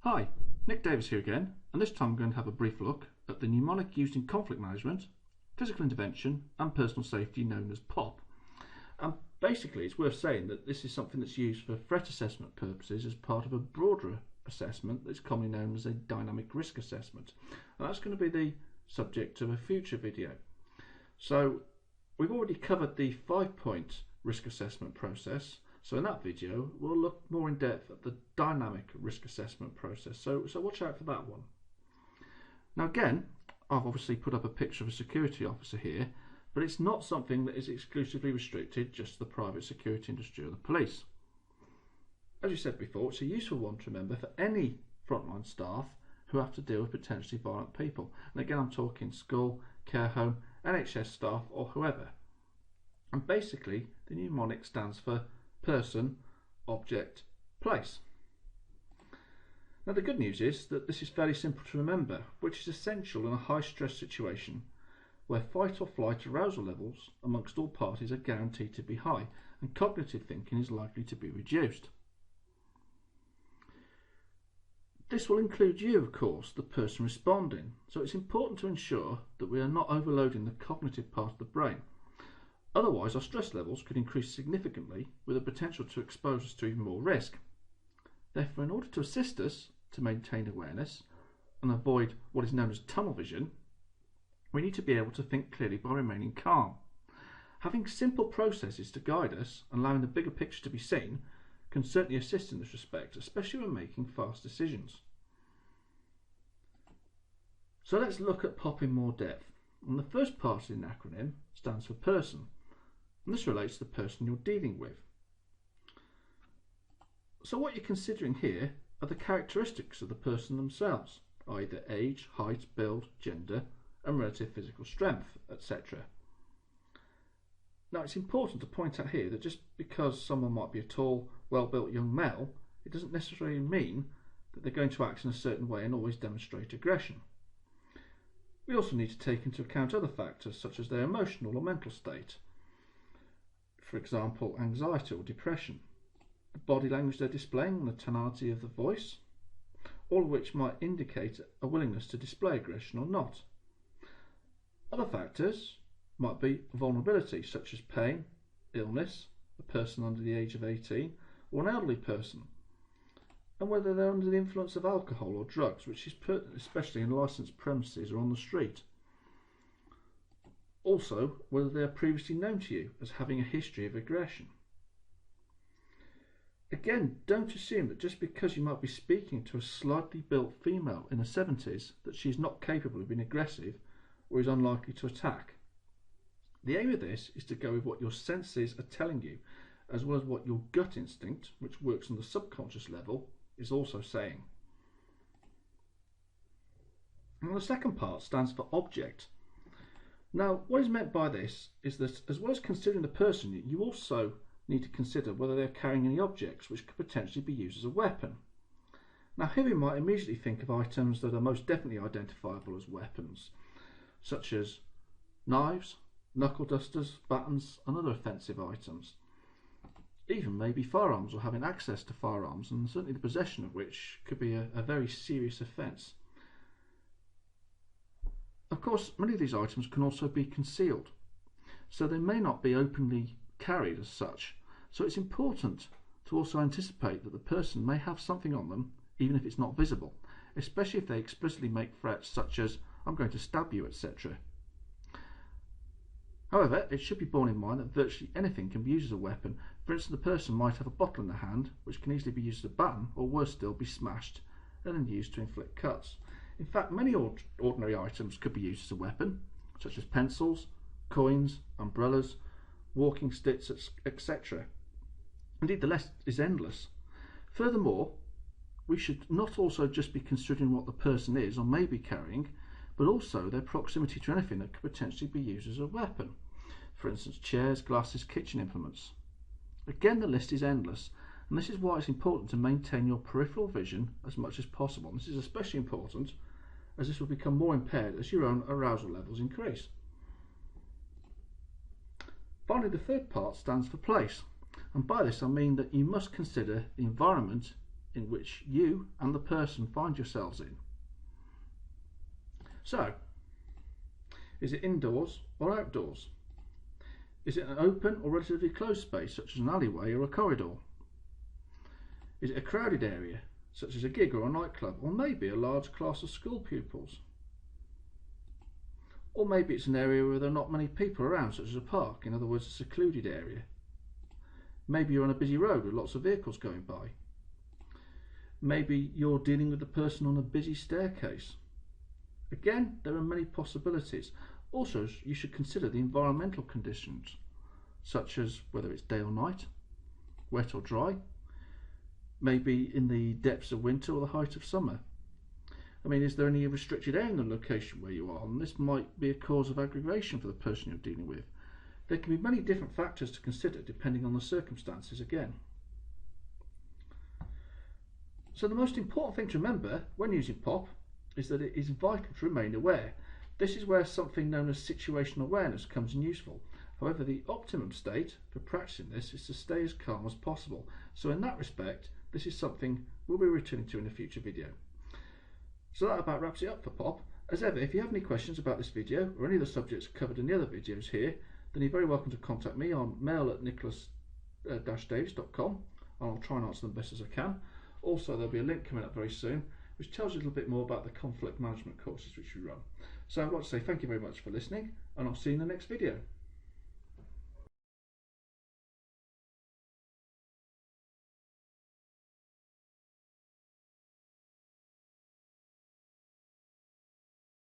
Hi, Nick Davis here again, and this time I'm going to have a brief look at the mnemonic used in conflict management, physical intervention and personal safety known as POP. And basically it's worth saying that this is something that's used for threat assessment purposes as part of a broader assessment that's commonly known as a dynamic risk assessment. And that's going to be the subject of a future video. So we've already covered the 5-point risk assessment process. So in that video, we'll look more in depth at the dynamic risk assessment process. So watch out for that one. Now again, I've obviously put up a picture of a security officer here, but it's not something that is exclusively restricted just to the private security industry or the police. As you said before, it's a useful one to remember for any frontline staff who have to deal with potentially violent people. And again, I'm talking school, care home, NHS staff or whoever. And basically, the mnemonic stands for person, object, place. Now the good news is that this is fairly simple to remember, which is essential in a high stress situation where fight or flight arousal levels amongst all parties are guaranteed to be high and cognitive thinking is likely to be reduced. This will include you, of course, the person responding, so it's important to ensure that we are not overloading the cognitive part of the brain. Otherwise, our stress levels could increase significantly with the potential to expose us to even more risk. Therefore, in order to assist us to maintain awareness and avoid what is known as tunnel vision, we need to be able to think clearly by remaining calm. Having simple processes to guide us and allowing the bigger picture to be seen can certainly assist in this respect, especially when making fast decisions. So let's look at POP in more depth. And the first part of the acronym stands for person. And this relates to the person you're dealing with. So what you're considering here are the characteristics of the person themselves, i.e. their age, height, build, gender, and relative physical strength, etc. Now it's important to point out here that just because someone might be a tall, well-built young male, it doesn't necessarily mean that they're going to act in a certain way and always demonstrate aggression. We also need to take into account other factors such as their emotional or mental state. For example, anxiety or depression, the body language they're displaying and the tonality of the voice, all of which might indicate a willingness to display aggression or not. Other factors might be vulnerability such as pain, illness, a person under the age of 18 or an elderly person, and whether they're under the influence of alcohol or drugs, which is pertinent especially in licensed premises or on the street. Also, whether they are previously known to you as having a history of aggression. Again, don't assume that just because you might be speaking to a slightly built female in her 70s that she is not capable of being aggressive or is unlikely to attack. The aim of this is to go with what your senses are telling you, as well as what your gut instinct, which works on the subconscious level, is also saying. And the second part stands for object. Now, what is meant by this is that as well as considering the person, you also need to consider whether they're carrying any objects which could potentially be used as a weapon. Now, here we might immediately think of items that are most definitely identifiable as weapons, such as knives, knuckle dusters, batons, and other offensive items. Even maybe firearms or having access to firearms, and certainly the possession of which could be a very serious offence. Of course, many of these items can also be concealed, so they may not be openly carried as such. So it's important to also anticipate that the person may have something on them, even if it's not visible, especially if they explicitly make threats such as, "I'm going to stab you," etc. However, it should be borne in mind that virtually anything can be used as a weapon. For instance, the person might have a bottle in their hand, which can easily be used as a baton, or worse still, be smashed and then used to inflict cuts. In fact, many ordinary items could be used as a weapon, such as pencils, coins, umbrellas, walking sticks, etc. Indeed, the list is endless. Furthermore, we should not also just be considering what the person is or may be carrying, but also their proximity to anything that could potentially be used as a weapon. For instance, chairs, glasses, kitchen implements. Again, the list is endless, and this is why it's important to maintain your peripheral vision as much as possible. And this is especially important as this will become more impaired as your own arousal levels increase. Finally, the third part stands for place, and by this I mean that you must consider the environment in which you and the person find yourselves in. So, is it indoors or outdoors? Is it an open or relatively closed space, such as an alleyway or a corridor? Is it a crowded area, such as a gig or a nightclub, or maybe a large class of school pupils? Or maybe it's an area where there are not many people around, such as a park, in other words a secluded area. Maybe you're on a busy road with lots of vehicles going by. Maybe you're dealing with the person on a busy staircase. Again, there are many possibilities. Also, you should consider the environmental conditions, such as whether it's day or night, wet or dry, maybe in the depths of winter or the height of summer. I mean, is there any restricted area in the location where you are? And this might be a cause of aggravation for the person you're dealing with. There can be many different factors to consider depending on the circumstances again. So the most important thing to remember when using POP is that it is vital to remain aware. This is where something known as situational awareness comes in useful. However, the optimum state for practicing this is to stay as calm as possible. So in that respect, this is something we'll be returning to in a future video. So that about wraps it up for POP. As ever, if you have any questions about this video or any of the subjects covered in the other videos here, then you're very welcome to contact me on mail@nicholas-davis.com, and I'll try and answer them best as I can. Also, there'll be a link coming up very soon which tells you a little bit more about the conflict management courses which we run. So I'd like to say thank you very much for listening, and I'll see you in the next video.